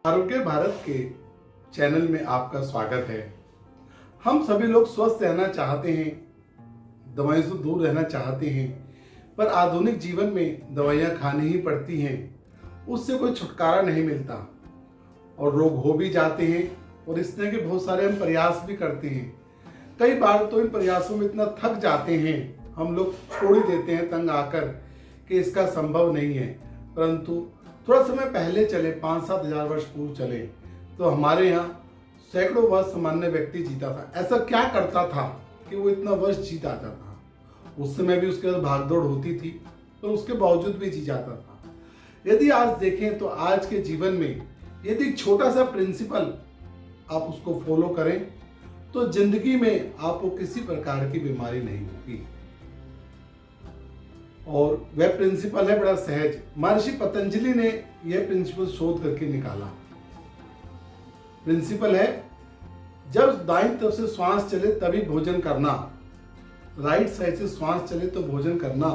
आरोग्य भारत के चैनल में आपका स्वागत है। हम सभी लोग स्वस्थ रहना चाहते हैं, दवाइयों से दूर रहना चाहते हैं, पर आधुनिक जीवन में दवाइयाँ खानी ही पड़ती हैं। उससे कोई छुटकारा नहीं मिलता और रोग हो भी जाते हैं और इस तरह के बहुत सारे हम प्रयास भी करते हैं। कई बार तो इन प्रयासों में इतना थक जाते हैं, हम लोग छोड़ ही देते हैं तंग आकर कि इसका संभव नहीं है। परंतु थोड़ा समय पहले चले, 5-7 हजार वर्ष पूर्व चले, तो हमारे यहाँ सैकड़ों वर्ष सामान्य व्यक्ति जीता था। ऐसा क्या करता था कि वो इतना वर्ष जी जाता था? उस समय भी उसके बाद भागदौड़ होती थी, पर उसके बावजूद भी जी जाता था। यदि आज देखें तो आज के जीवन में यदि एक छोटा सा प्रिंसिपल आप उसको फॉलो करें तो जिंदगी में आपको किसी प्रकार की बीमारी नहीं होगी। और वह प्रिंसिपल है बड़ा सहज। महर्षि पतंजलि ने यह प्रिंसिपल शोध करके निकाला। प्रिंसिपल है, जब दाईं तरफ से श्वास चले तभी भोजन करना, राइट साइड से श्वास चले तो भोजन करना,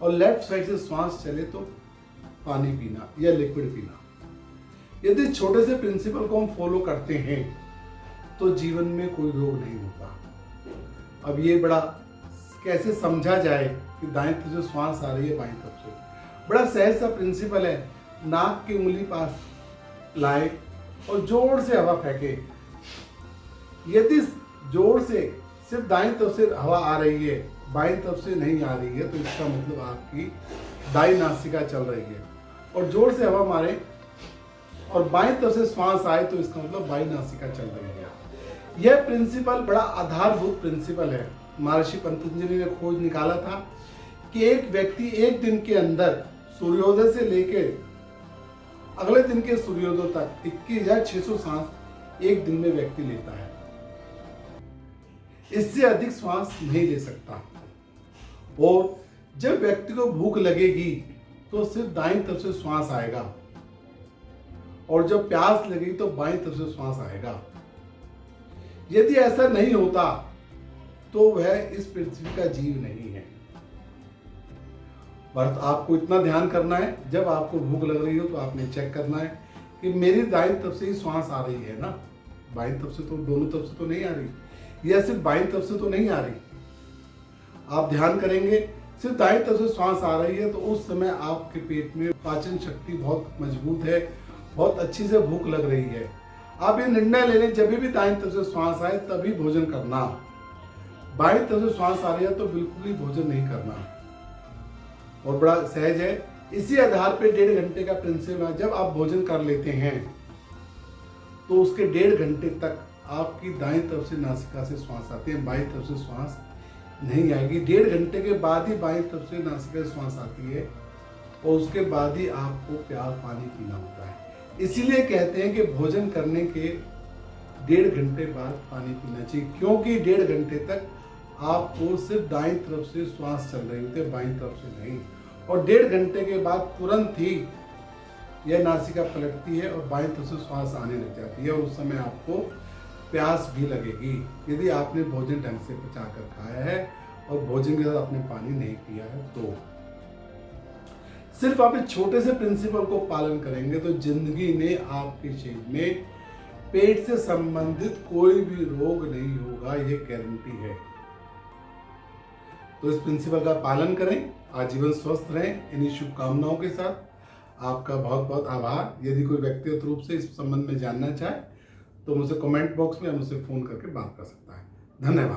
और लेफ्ट साइड से श्वास चले तो पानी पीना या लिक्विड पीना। यदि छोटे से प्रिंसिपल को हम फॉलो करते हैं तो जीवन में कोई रोग नहीं होता। अब ये बड़ा कैसे समझा जाए कि दाएं तरफ से श्वास आ रही है बाएं तरफ से? बड़ा सहज सा प्रिंसिपल है। नाक की उंगली पास लाए और जोर से हवा फेंके। यदि जोर से सिर्फ दाएं तरफ से हवा आ रही है, बाएं तरफ से नहीं आ रही है, तो इसका मतलब आपकी दाईं नासिका चल रही है। और जोर से हवा मारे और बाएं तरफ से श्वास आए तो इसका मतलब बाईं नासिका चल रही है। यह प्रिंसिपल बड़ा आधारभूत प्रिंसिपल है। महर्षि पतंजलि ने खोज निकाला था कि एक व्यक्ति एक दिन के अंदर सूर्योदय से लेकर अगले दिन के सूर्योदय तक 21,600 सांस एक दिन में व्यक्ति लेता है। इससे अधिक श्वास नहीं ले सकता। और जब व्यक्ति को भूख लगेगी तो सिर्फ दाईं तरफ से श्वास आएगा, और जब प्यास लगेगी तो बाईं तरफ से श्वास आएगा। यदि ऐसा नहीं होता तो वह इस पृथ्वी का जीव नहीं है। बस आपको इतना ध्यान करना है, जब आपको भूख लग रही हो तो आपने चेक करना है कि मेरी दाईं तरफ से ही श्वास आ रही है ना, बाईं तरफ से तो, दोनों तरफ से तो नहीं आ रही, या सिर्फ बाईं तरफ से तो नहीं आ रही। आप ध्यान करेंगे सिर्फ दाईं तरफ से श्वास आ रही है तो उस समय आपके पेट में पाचन शक्ति बहुत मजबूत है, बहुत अच्छी से भूख लग रही है। आप ये निर्णय ले लें, जब भी दाईं तरफ से श्वास आए तभी भोजन करना। बाईं तरफ से श्वास आ रही है तो बिल्कुल ही भोजन नहीं करना। और बड़ा सहज है। इसी आधार पे 1.5 घंटे का प्रिंसिपल है। जब आप भोजन कर लेते हैं तो उसके 1.5 घंटे तक आपकी दाईं तरफ से नासिका से श्वास आती है, बाईं तरफ से श्वास नहीं आएगी। 1.5 घंटे के बाद ही बाईं तरफ से नासिका से श्वास आती है, और उसके बाद ही आपको प्यास पानी पीना होता है। इसीलिए कहते हैं कि भोजन करने के 1.5 घंटे बाद पानी पीना चाहिए, क्योंकि 1.5 घंटे तक आपको सिर्फ दाईं तरफ से श्वास चल रही होती है, बाईं तरफ से नहीं। और 1.5 घंटे के बाद तुरंत ही यह नासिका पलटती है और बाईं तरफ से श्वास आने लग जाती है, और उस समय आपको प्यास भी लगेगी यदि आपने भोजन ढंग से पचा कर खाया है और भोजन के साथ आपने पानी नहीं पिया है। तो सिर्फ आप इस छोटे से प्रिंसिपल को पालन करेंगे तो जिंदगी में आपके शरीर में पेट से संबंधित कोई भी रोग नहीं होगा, ये गारंटी है। तो इस प्रिंसिपल का पालन करें, आजीवन स्वस्थ रहें। इन्हीं शुभकामनाओं के साथ आपका बहुत बहुत आभार। यदि कोई व्यक्तिगत रूप से इस संबंध में जानना चाहे तो मुझसे कमेंट बॉक्स में मुझसे फोन करके बात कर सकता है। धन्यवाद।